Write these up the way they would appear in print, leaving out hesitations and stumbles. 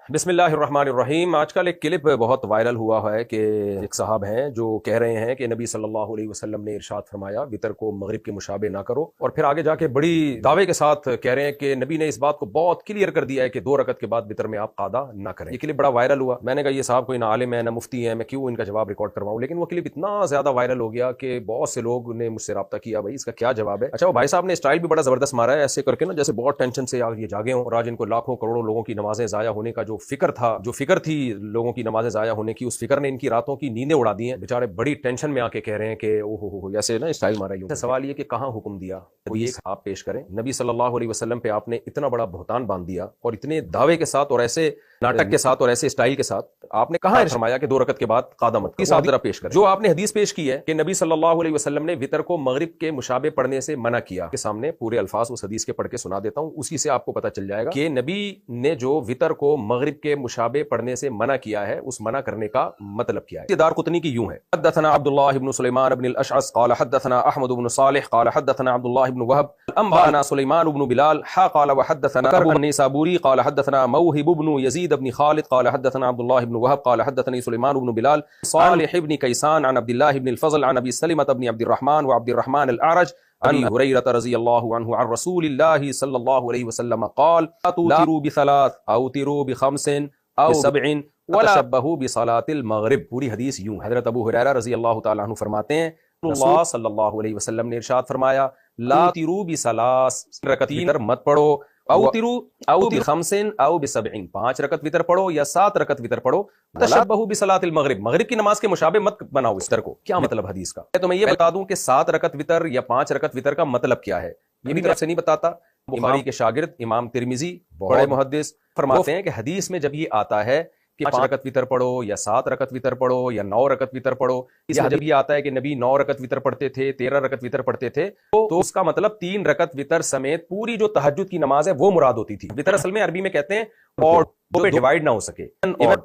بسم اللہ الرحمن الرحیم۔ آج کل ایک کلپ بہت وائرل ہوا ہے کہ ایک صاحب ہیں جو کہہ رہے ہیں کہ نبی صلی اللہ علیہ وسلم نے ارشاد فرمایا وتر کو مغرب کے مشابہ نہ کرو، اور پھر آگے جا کے بڑی دعوے کے ساتھ کہہ رہے ہیں کہ نبی نے اس بات کو بہت کلیئر کر دیا ہے کہ 2 رکعت کے بعد وتر میں آپ قادہ نہ کریں۔ یہ کلپ بڑا وائرل ہوا۔ میں نے کہا یہ صاحب کوئی نہ عالم ہے نہ مفتی ہے، میں کیوں ان کا جواب ریکارڈ کرواؤں، لیکن وہ کلپ اتنا زیادہ وائرل ہو گیا کہ بہت سے لوگ نے مجھ سے رابطہ کیا بھائی اس کا کیا جواب ہے۔ اچھا وہ بھائی صاحب نے اسٹائل بھی بڑا زبردست مارا ہے ایسے کر کے نا، جیسے بہت ٹینشن سے یہ جاگے ہوں، اور آج ان کو لاکھوں کروڑوں لوگوں کی نمازیں ضائع ہونے کا جو فکر تھی لوگوں کی نمازیں ضائع ہونے کی، اس فکر نے ان کی راتوں کی نیندیں اڑا دی ہیں۔ بیچارے بڑی ٹینشن میں آ کے کہہ رہے ہیں کہ اوہ ہو ایسے نا اسٹائل مارا ہے۔ سوال یہ کہ کہاں حکم دیا، کوئی ایک آپ پیش کریں۔ نبی صلی اللہ علیہ وسلم پہ آپ نے اتنا بڑا بہتان باندھ دیا، اور اتنے دعوے کے ساتھ اور ایسے ناٹک کے ساتھ اور ایسے اسٹائل کے ساتھ آپ نے کہاں فرمایا کہ 2 رکعت کے بعد قادہ مت کرو؟ ذرا پیش کریں جو آپ نے حدیث پیش کی ہے کہ نبی صلی اللہ علیہ وسلم نے وتر کو مغرب کے مشابہ پڑھنے سے منع کیا۔ کے سامنے پورے الفاظ اس حدیث کے پڑھ کے سنا دیتا ہوں، اسی سے آپ کو پتہ چل جائے گا کہ نبی نے جو وتر کو مغرب کے مشابہ پڑھنے سے منع کیا ہے، اس منع کرنے کا مطلب کیا ہے۔ دارقطنی کی یوں ہے: حدثنا عبد الله بن سليمان بن الاشعث قال حدثنا احمد بن صالح قال حدثنا عبد الله بن وهب انبانا سليمان بن بلال قال وحدثنا كرب بن نيسابوري قال حدثنا موهب بن يزيد بن خالد قال حدثنا عبد الله بن وهب قال حدثني سليمان بن بلال صالح بن كيسان عن عبد الله بن الفضل عن ابي سلمة بن عبد الرحمن وعبد الرحمن الاعرج عن هريرة رضي الله عنه عن رسول الله صلى الله عليه وسلم قال لا توتروا بثلاث اوتروا بخمس او سبع ولا تشبہوا بصلاۃ المغرب۔ پوری حدیث یوں، حضرت ابو ہریرہ رضی اللہ تعالیٰ عنہ فرماتے ہیں رسول صلی اللہ علیہ وسلم نے ارشاد فرمایا لا تیرو بثلاث، رکعت وتر مت پڑھو، او بخمس او بسبع، 5 رکعت وتر پڑھو یا 7 رکعت وتر پڑھو، تشبہوا بصلاۃ المغرب، مغرب کی نماز کے مشابہ مت بناؤ اس وتر کو۔ کیا مطلب حدیث کا؟ تو میں یہ بتا دوں کہ 7 رکعت وتر یا 5 رکعت وتر کا مطلب کیا ہے، یہ بھی طرف سے نہیں بتاتا۔ بخاری کے شاگرد امام ترمذی بڑے محدث فرماتے ہیں کہ حدیث میں جب یہ آتا ہے کہ 5 رکعت وتر پڑھو یا 7 رکعت وتر پڑھو یا 9 رکعت وتر پڑھو، اس میں جب یہ آتا ہے کہ نبی 9 رکعت وتر پڑھتے تھے، 13 رکعت وتر پڑھتے تھے، تو اس کا مطلب 3 رکعت وتر سمیت پوری جو تہجد کی نماز ہے وہ مراد ہوتی تھی۔ وتر اصل میں عربی میں کہتے ہیں اور 2 پہ ڈیوائیڈ نہ ہو سکے،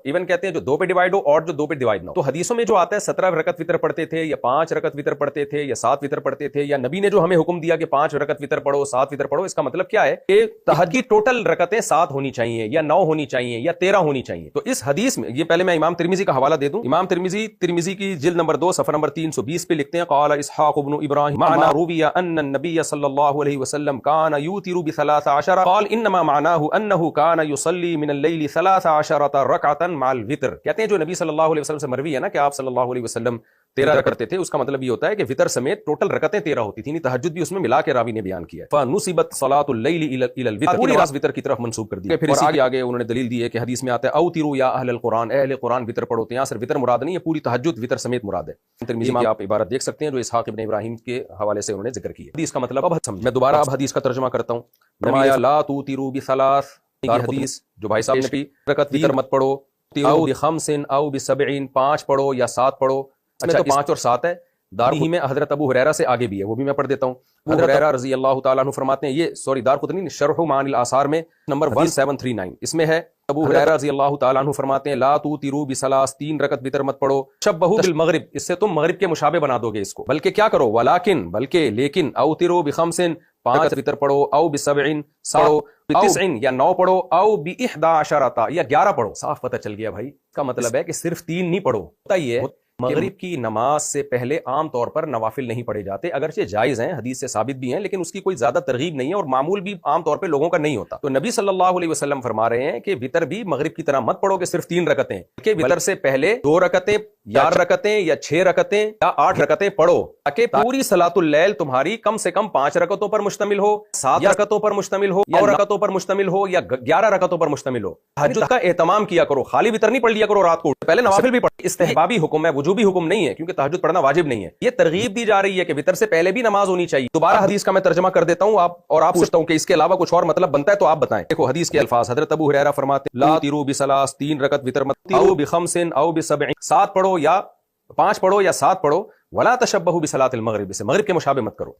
ایون کہتے ہیں جو 2 پہ ڈیوائیڈ ہو اور جو 2 پہ ڈیوائیڈ نہ ہو۔ تو حدیثوں میں جو آتا ہے 17 رکعت وتر پڑھتے تھے یا 5 رکعت وتر پڑھتے تھے یا 7 وتر پڑھتے تھے، یا نبی نے جو ہمیں حکم دیا کہ 5 رکعت وتر پڑھو 7 وتر پڑھو، اس کا مطلب کیا ہے کہ تہجد کی ٹوٹل رکعتیں 7 ہونی چاہیے یا 9 ہونی چاہیے یا 13 ہونی چاہیے۔ تو اس حدیث میں یہ پہلے میں امام ترمذی کا حوالہ دے دوں۔ امام ترمذی کی جلد نمبر 2 صفحہ نمبر 320 پہ لکھتے ہیں قال اسحاق بن ابراہیم معنى روی ان النبی صلی اللہ علیہ وسلم كان يوتر ب13 قال انما معناه انه كان يصلي من الليل 13 رکعتا مع الوتر۔ کہتے ہیں جو نبی صلی اللہ علیہ وسلم سے مروی ہے نا کہ آپ صلی اللہ علیہ وسلم 13 کرتے تھے، اس کا مطلب یہ ہوتا ہے کہ وتر سمیت ٹوٹل رکعتیں 13 ہوتی تھیں، تہجد بھی اس میں ملا کے راوی نے بیان کیا ہے۔ فنصبت صلاۃ اللیل الی الوتر، پوری رات وتر کی طرف منسوب کر دی۔ پھر اسی آگے انہوں نے دلیل دی ہے کہ حدیث میں آتا ہے اوتروا یا اہل القرآن، اے اہل قرآن وتر پڑھو، تو یہاں صرف وتر مراد نہیں ہے، پوری تہجد وتر سمیت مراد ہے۔ ترمذی کی آپ عبارت دیکھ سکتے ہیں جو اسحاق ابن ابراہیم کے حوالے سے انہوں نے ذکر کی ہے۔ حدیث کا مطلب اب سمجھ، میں دوبارہ اب حدیث کا ترجمہ کرتا ہوں۔ فرمایا لا توتروا بثلاث، حدیث جو بھائی صاحب نے بھی رکعت وتر مت پڑھو، او بخمس او بسبع، 5 پڑھو یا 7 پڑھو۔ اچھا تو 5 اور 7 ہے، دارقطنی میں حضرت ابو ہریرہ سے آگے بھی ہے، وہ بھی میں پڑھ دیتا ہوں۔ ابو ہریرہ رضی اللہ تعالیٰ عنہ فرماتے ہیں، یہ دارقطنی شرح معانی الاثار میں نمبر 1739 اس میں ہے، ابو ہریرہ رضی اللہ تعالیٰ عنہ فرماتے ہیں لا توتروا بثلاث، 3 رکعت وتر مت پڑھو، شبہوا بالمغرب، اس سے تم مغرب کے مشابہ بنا دو گے اس کو، بلکہ کیا کرو ولیکن، بلکہ لیکن اوتروا بخمس، 5 وتر پڑھو، او بسبع، 7، بتسع یا 9 پڑھو، او ب11 یا 11 پڑھو۔ صاف پتہ چل گیا بھائی، اس کا مطلب ہے کہ صرف 3 نہیں پڑھو۔ ہوتا ہی ہے مغرب کی نماز سے پہلے عام طور پر نوافل نہیں پڑھے جاتے، اگرچہ جائز ہیں، حدیث سے ثابت بھی ہیں، لیکن اس کی کوئی زیادہ ترغیب نہیں ہے اور معمول بھی عام طور پہ لوگوں کا نہیں ہوتا۔ تو نبی صلی اللہ علیہ وسلم فرما رہے ہیں کہ وتر بھی مغرب کی طرح مت پڑھو کہ صرف 3 رکعتیں، کہ وتر سے پہلے 2 رکعتیں یا 4 رکعتیں یا 6 رکعتیں یا 8 رکعتیں پڑھو، تاکہ پوری صلاۃ اللیل تمہاری کم سے کم 5 رکعتوں پر مشتمل ہو، 7 رکعتوں پر مشتمل ہو، یا 9 رکعتوں پر مشتمل ہو، یا 11 رکعتوں پر مشتمل ہو۔ تہجد کا اہتمام کیا کرو، خالی وتر نہیں پڑھ لیا کرو رات کو، پہلے نوافل بھی پڑھ۔ استحبابی حکم ہے، وجوبی حکم نہیں ہے، کیونکہ تہجد پڑھنا واجب نہیں ہے۔ یہ ترغیب دی جا رہی ہے کہ وتر سے پہلے بھی نماز ہونی چاہیے۔ دوبارہ حدیث کا میں ترجمہ کر دیتا ہوں آپ پوچھتا ہوں کہ اس کے علاوہ کچھ اور مطلب بنتا ہے تو آپ بتائیں۔ دیکھو حدیث کے الفاظ، حضرت ابو ہریرہ فرماتے ہیں لا تیرو بثلاث، 3 رکعت وتر مت، تیرو بخمس او بسبع، 7 پڑھو یا 5 پڑھو یا 7 پڑھو، ولا تشبہوا بصلاۃ المغرب، اسے مغرب کے مشابہ مت کرو۔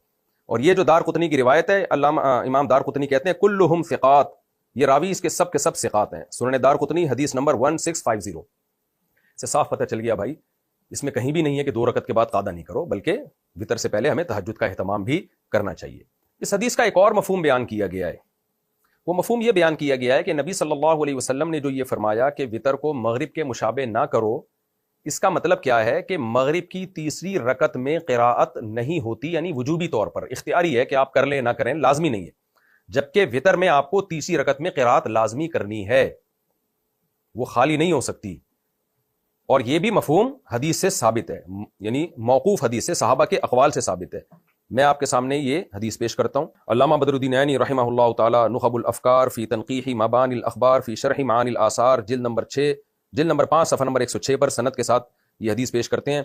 اور یہ جو دارقطنی کی روایت ہے، علامہ امام دارقطنی کہتے ہیں کلہم ثقات، یہ راوی اس کے سب ثقات ہیں۔ سنن دارقطنی حدیث نمبر 1650 سے صاف پتہ چل گیا بھائی، اس میں کہیں بھی نہیں ہے کہ 2 رکعت کے بعد قادہ نہیں کرو، بلکہ وتر سے پہلے ہمیں تہجد کا اہتمام بھی کرنا چاہیے۔ اس حدیث کا ایک اور مفہوم بیان کیا گیا ہے، وہ مفہوم یہ بیان کیا گیا ہے کہ نبی صلی اللہ علیہ وسلم نے جو یہ فرمایا کہ وطر کو مغرب کے مشابہ نہ کرو، اس کا مطلب کیا ہے کہ مغرب کی تیسری رکعت میں قراءت نہیں ہوتی، یعنی وجوبی طور پر اختیاری ہے کہ آپ کر لیں نہ کریں، لازمی نہیں ہے، جبکہ وطر میں آپ کو تیسری رکعت میں قراءت لازمی کرنی ہے، وہ خالی نہیں ہو سکتی۔ اور یہ بھی مفہوم حدیث سے ثابت ہے، یعنی موقوف حدیث سے، صحابہ کے اقوال سے ثابت ہے۔ میں آپ کے سامنے یہ حدیث پیش کرتا ہوں۔ علامہ بدر الدین عینی رحمہ اللہ تعالی نخب الافکار فی تنقیح مبانی الاخبار فی شرح معانی الاثار جلد نمبر 5 صفحہ نمبر 106 پر سند کے ساتھ یہ حدیث پیش کرتے ہیں۔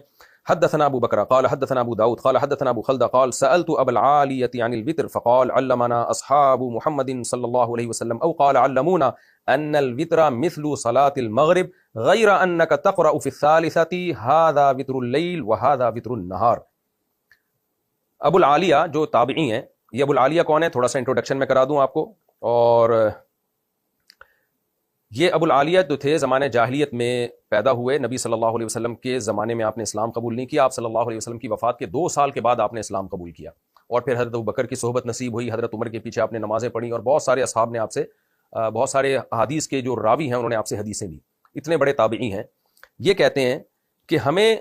حدثنا ابو بکر قال حدثنا ابو داود قال حدثنا ابو خلد قال سألت ابا العالیة عن الوتر فقال علمنا اصحاب محمد صلی اللہ علیہ وسلم او قال علمونا ان الوتر مثل صلاة المغرب غیر انك تقرأ في الثالثة هذا وتر الليل وهذا وتر النهار۔ ابو العالیہ جو تابعی ہیں، یہ ابو العالیہ کون ہے تھوڑا سا انٹروڈکشن میں کرا دوں آپ کو۔ اور یہ ابو العالیہ جو تھے زمانے جاہلیت میں پیدا ہوئے، نبی صلی اللہ علیہ وسلم کے زمانے میں آپ نے اسلام قبول نہیں کیا، آپ صلی اللہ علیہ وسلم کی وفات کے 2 سال کے بعد آپ نے اسلام قبول کیا، اور پھر حضرت ابوبکر کی صحبت نصیب ہوئی، حضرت عمر کے پیچھے آپ نے نمازیں پڑھی، اور بہت سارے اصحاب نے آپ سے، بہت سارے حدیث کے جو راوی ہیں انہوں نے آپ سے حدیثیں لی، اتنے بڑے تابعی ہیں۔ یہ کہتے ہیں کہ ہمیں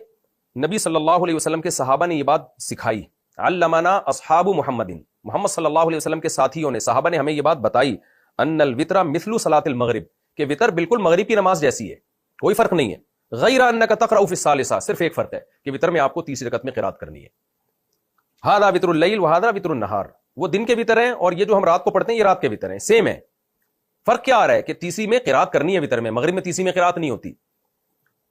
نبی صلی اللہ علیہ وسلم کے صحابہ نے یہ بات سکھائی، علمنا اصحاب محمد صلی اللہ علیہ وسلم کے ساتھیوں نے، صحابہ نے ہمیں یہ بات بتائی، ان الوتر مثل صلاۃ المغرب، کہ وتر بالکل مغرب کی نماز جیسی ہے، کوئی فرق نہیں ہے، غیر انک تقرأ فی الثالثہ، صرف ایک فرق ہے کہ وتر میں آپ کو تیسری رکعت میں قرات کرنی ہے۔ ھذا وتر اللیل وھذا وتر النہار، وہ دن کے وتر ہیں اور یہ جو ہم رات کو پڑھتے ہیں یہ رات کے وتر ہیں، سیم ہے۔ فرق کیا آ رہا ہے کہ تیسری میں قرات کرنی ہے وتر میں، مغرب میں تیسری میں قرات نہیں ہوتی۔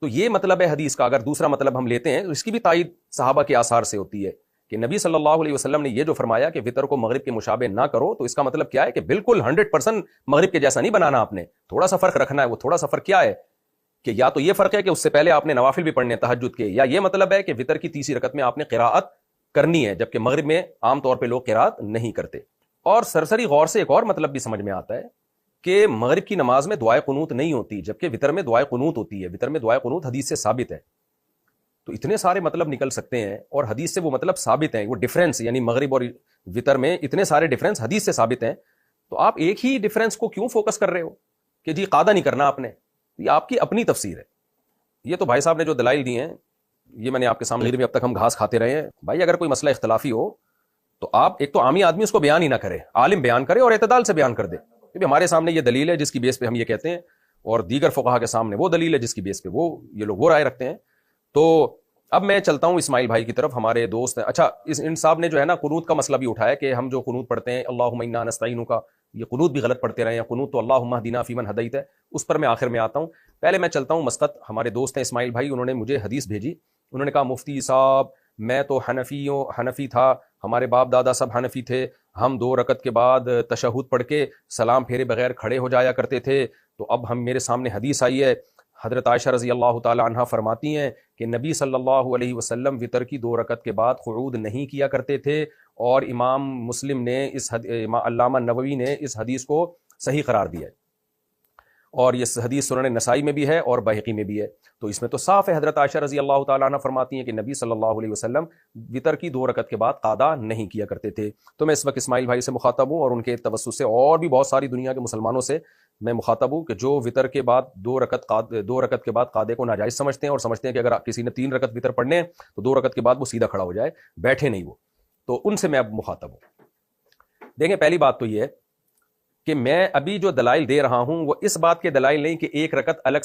تو یہ مطلب ہے حدیث کا۔ اگر دوسرا مطلب ہم لیتے ہیں تو اس کی بھی تائید صحابہ کے آثار سے ہوتی ہے کہ نبی صلی اللہ علیہ وسلم نے یہ جو فرمایا کہ وتر کو مغرب کے مشابہ نہ کرو، تو اس کا مطلب کیا ہے کہ بالکل 100% مغرب کے جیسا نہیں بنانا، آپ نے تھوڑا سا فرق رکھنا ہے۔ وہ تھوڑا سا فرق کیا ہے کہ یا تو یہ فرق ہے کہ اس سے پہلے آپ نے نوافل بھی پڑھنے تہجد کے، یا یہ مطلب ہے کہ وتر کی تیسری رکعت میں آپ نے قراءت کرنی ہے، جبکہ مغرب میں عام طور پہ لوگ قراءت نہیں کرتے۔ اور سرسری غور سے ایک اور مطلب بھی سمجھ میں آتا ہے کہ مغرب کی نماز میں دعائے قنوت نہیں ہوتی، جبکہ وتر میں دعائے قنوت ہوتی ہے۔ وتر میں دعائے قنوت حدیث سے ثابت ہے۔ تو اتنے سارے مطلب نکل سکتے ہیں، اور حدیث سے وہ مطلب ثابت ہیں، وہ ڈیفرنس یعنی مغرب اور وتر میں اتنے سارے ڈیفرنس حدیث سے ثابت ہیں، تو آپ ایک ہی ڈیفرنس کو کیوں فوکس کر رہے ہو کہ جی قاعدہ نہیں کرنا آپ نے؟ یہ آپ کی اپنی تفسیر ہے۔ یہ تو بھائی صاحب نے جو دلائل دی ہیں یہ میں نے آپ کے سامنے بھی، اب تک ہم گھاس کھاتے رہے ہیں۔ بھائی اگر کوئی مسئلہ اختلافی ہو تو آپ ایک تو عامی آدمی اس کو بیان ہی نہ کرے، عالم بیان کرے اور اعتدال سے بیان کر دے کہ ہمارے سامنے یہ دلیل ہے جس کی بیس پہ ہم یہ کہتے ہیں، اور دیگر فقہا کے سامنے وہ دلیل ہے جس کی بیس پہ وہ یہ لوگ وہ رائے رکھتے ہیں۔ تو اب میں چلتا ہوں اسماعیل بھائی کی طرف، ہمارے دوست ہیں۔ اچھا ان صاحب نے جو ہے نا قنوت کا مسئلہ بھی اٹھایا کہ ہم جو قنوت پڑھتے ہیں اللہم انا نستعینک کا، یہ قنوت بھی غلط پڑھتے رہے ہیں، قنوت تو اللہم اہدنا فیمن ہدیت ہے، اس پر میں آخر میں آتا ہوں۔ پہلے میں چلتا ہوں مسقط، ہمارے دوست ہیں اسماعیل بھائی، انہوں نے مجھے حدیث بھیجی، انہوں نے کہا مفتی صاحب میں تو حنفی تھا، ہمارے باپ دادا سب حنفی تھے، ہم 2 رکعت کے بعد تشہد پڑھ کے سلام پھیرے بغیر کھڑے ہو جایا کرتے تھے، تو اب ہم میرے سامنے حدیث آئی ہے، حضرت عائشہ رضی اللہ تعالی عنہا فرماتی ہیں کہ نبی صلی اللہ علیہ وسلم وتر کی 2 رکعت کے بعد قعود نہیں کیا کرتے تھے، اور امام مسلم نے علامہ نووی نے اس حدیث کو صحیح قرار دیا ہے، اور یہ حدیث سنن نسائی میں بھی ہے اور بہقی میں بھی ہے۔ تو اس میں تو صاف ہے، حضرت عائشہ رضی اللہ تعالیٰ عنہ فرماتی ہیں کہ نبی صلی اللہ علیہ وسلم وتر کی 2 رکعت کے بعد قعدہ نہیں کیا کرتے تھے۔ تو میں اس وقت اسماعیل بھائی سے مخاطب ہوں، اور ان کے توسط سے اور بھی بہت ساری دنیا کے مسلمانوں سے میں مخاطب ہوں کہ جو وتر کے بعد 2 رکعت کے بعد قعدے کو ناجائز سمجھتے ہیں، اور سمجھتے ہیں کہ اگر کسی نے 3 رکعت وتر پڑھنے ہیں تو 2 رکعت کے بعد وہ سیدھا کھڑا ہو جائے، بیٹھے نہیں وہ، تو ان سے میں اب مخاطب ہوں۔ دیکھیں پہلی بات تو یہ ہے کہ میں ابھی جو دلائل دے رہا ہوں وہ اس بات کے دلائل نہیں کہ 1 رکعت الگ